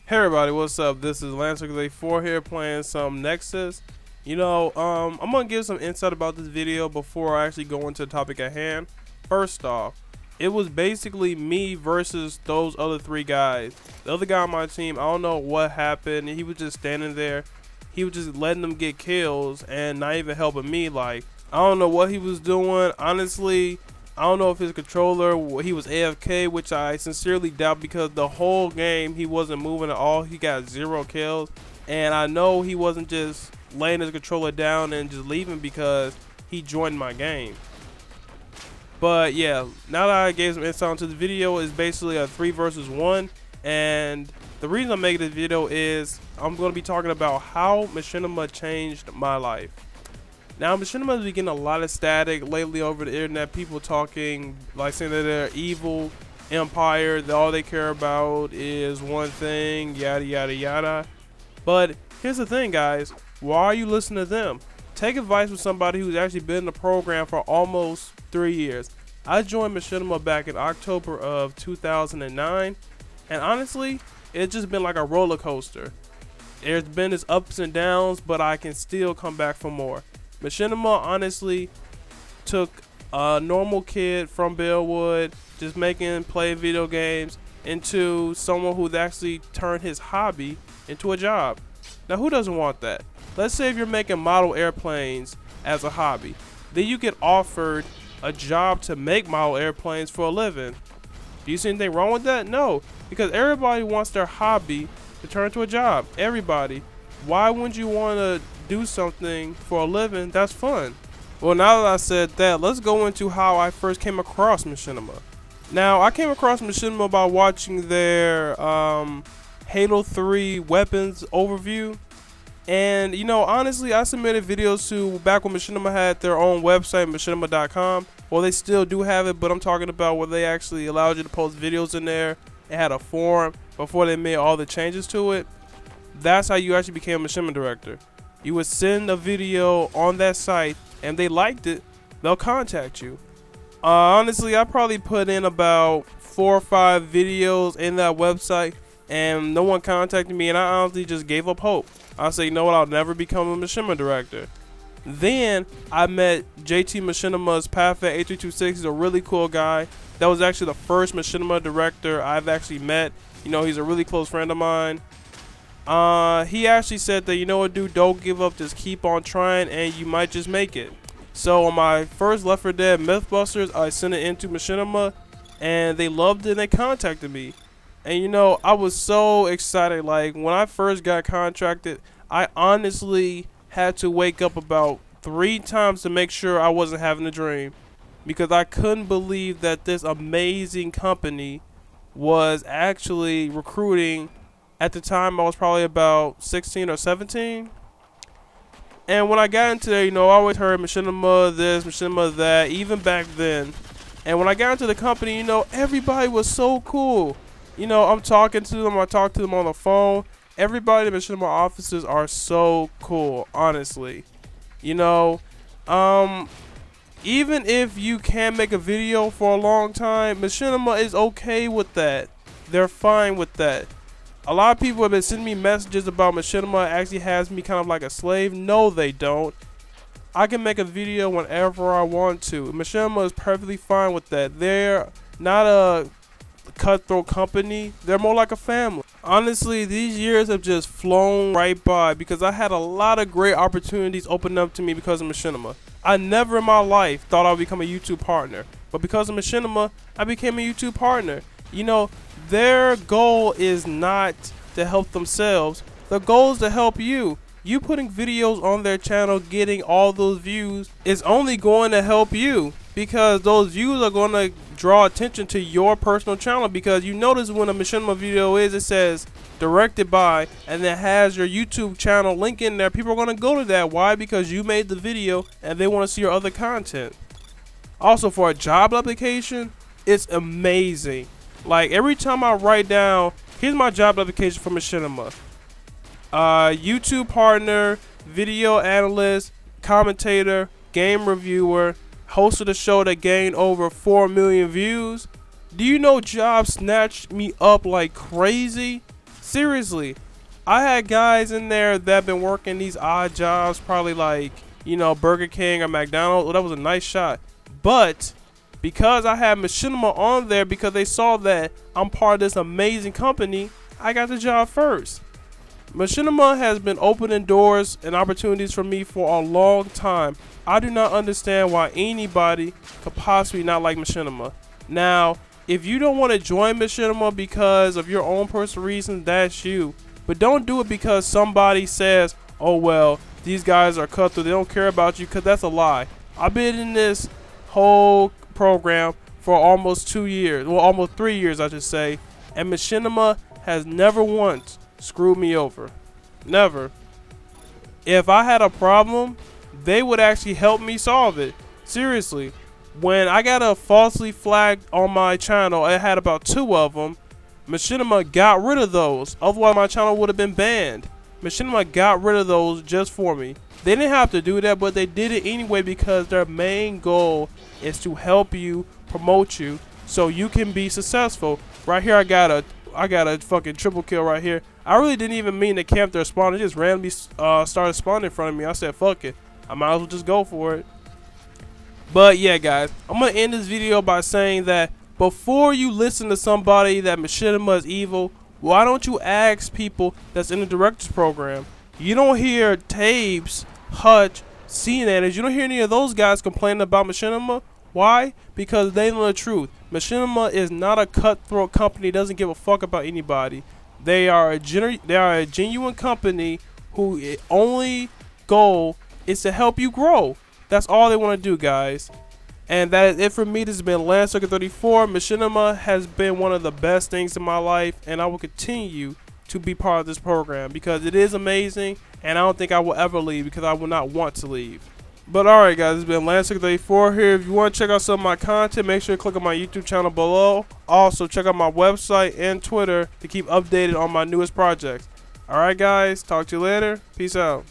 Hey everybody, what's up? This is Lancer4 here playing some Nexus. I'm gonna give some insight about this video before I actually go into the topic at hand. First off, it was basically me versus those other three guys. The other guy on my team, I don't know what happened. He was just standing there. He was just letting them get kills and not even helping me. Like, I don't know what he was doing. Honestly, I don't know if his controller, he was AFK, which I sincerely doubt, because the whole game he wasn't moving at all. He got 0 kills, and I know he wasn't just laying his controller down and just leaving because he joined my game. But yeah, now that I gave some insight into the video, is basically a 3 versus 1, and the reason I'm making this video is I'm going to be talking about how machinima changed my life. Now, machinima has been getting a lot of static lately over the internet. People talking, like, saying that they're evil empire, that all they care about is one thing, yada yada yada. But here's the thing, guys, why are you listening to them? Take advice from somebody who's actually been in the program for almost 3 years. I joined machinima back in October of 2009, and honestly, it's just been like a roller coaster. There's been its ups and downs, but I can still come back for more. Machinima honestly took a normal kid from Bellwood, just play video games, into someone who's actually turned his hobby into a job. Now, who doesn't want that? Let's say if you're making model airplanes as a hobby, then you get offered a job to make model airplanes for a living. Do you see anything wrong with that? No, because everybody wants their hobby to turn into a job. Everybody. Why wouldn't you want to do something for a living that's fun? Well, now that I said that, let's go into how I first came across machinima. Now, I came across machinima by watching their Halo 3 weapons overview. And, honestly, I submitted videos to back when machinima had their own website, machinima.com. Well, they still do have it, but I'm talking about where they actually allowed you to post videos in there. It had a forum before they made all the changes to it. That's how you actually became a machinima director. You would send a video on that site, and they liked it, they'll contact you. Honestly, I probably put in about 4 or 5 videos in that website, and no one contacted me, and I honestly just gave up hope. I said, you know what, I'll never become a machinima director. Then I met JT Machinima's Pathfit8326. He's a really cool guy. That was actually the first machinima director I've actually met. He's a really close friend of mine. He actually said that, you know what, dude, don't give up, just keep on trying, and you might just make it. So on my first Left 4 Dead Mythbusters, I sent it into machinima, and they loved it, and they contacted me. And I was so excited. Like, when I first got contracted, I honestly had to wake up about 3 times to make sure I wasn't having a dream, because I couldn't believe that this amazing company was actually recruiting. At the time, I was probably about 16 or 17. And when I got into there, I always heard machinima this, machinima that, even back then. And when I got into the company, everybody was so cool. I'm talking to them, I talk to them on the phone. Everybody in machinima offices are so cool, honestly. Even if you can't make a video for a long time, machinima is okay with that. They're fine with that. A lot of people have been sending me messages about machinima actually has me kind of like a slave. No, they don't. I can make a video whenever I want to. Machinima is perfectly fine with that. They're not a cutthroat company. They're more like a family. Honestly, these years have just flown right by because I had a lot of great opportunities open up to me because of machinima. I never in my life thought I would become a YouTube partner, but because of machinima, I became a YouTube partner. Their goal is not to help themselves. The goal is to help you. You putting videos on their channel, getting all those views, is only going to help you, because those views are going to draw attention to your personal channel. Because you notice when a machinima video is, it says directed by, and then has your YouTube channel link in there. People are going to go to that. Why? Because you made the video and they want to see your other content. Also, for a job application, it's amazing. Like, every time I write down, here's my job application for machinima. YouTube partner, video analyst, commentator, game reviewer, host of the show that gained over 4 million views. Do you know jobs snatched me up like crazy? Seriously, I had guys in there that been working these odd jobs, probably like, you know, Burger King or McDonald's. Well, that was a nice shot. But because I had machinima on there, because they saw that I'm part of this amazing company, I got the job first. Machinima has been opening doors and opportunities for me for a long time. I do not understand why anybody could possibly not like machinima. Now, if you don't want to join machinima because of your own personal reasons, that's you. But don't do it because somebody says, oh well, these guys are cutthroat, they don't care about you, because that's a lie. I've been in this whole program for almost 2 years, well almost 3 years I should say, and machinima has never once screwed me over. Never. If I had a problem, they would actually help me solve it. Seriously. When I got a falsely flagged on my channel, I had about 2 of them. Machinima got rid of those. Otherwise my channel would have been banned. Machinima got rid of those just for me. They didn't have to do that, but they did it anyway because their main goal is to help you, promote you, so you can be successful. Right here I got a fucking triple kill right here. I really didn't even mean to camp their spawn. It just randomly started spawning in front of me. I said, fuck it. I might as well just go for it. But yeah, guys, I'm going to end this video by saying that before you listen to somebody that machinima is evil, why don't you ask people that's in the director's program? You don't hear Tabes, Hutch, CNanners, you don't hear any of those guys complaining about machinima. Why? Because they know the truth. Machinima is not a cutthroat company, doesn't give a fuck about anybody. They are a genuine company whose only goal is to help you grow. That's all they want to do, guys. And that is it for me. This has been LandSucker34. Machinima has been one of the best things in my life, and I will continue to be part of this program because it is amazing, and I don't think I will ever leave because I will not want to leave. But alright guys, it's been LandSucker34 here. If you want to check out some of my content, make sure to click on my YouTube channel below. Also, check out my website and Twitter to keep updated on my newest projects. Alright guys, talk to you later. Peace out.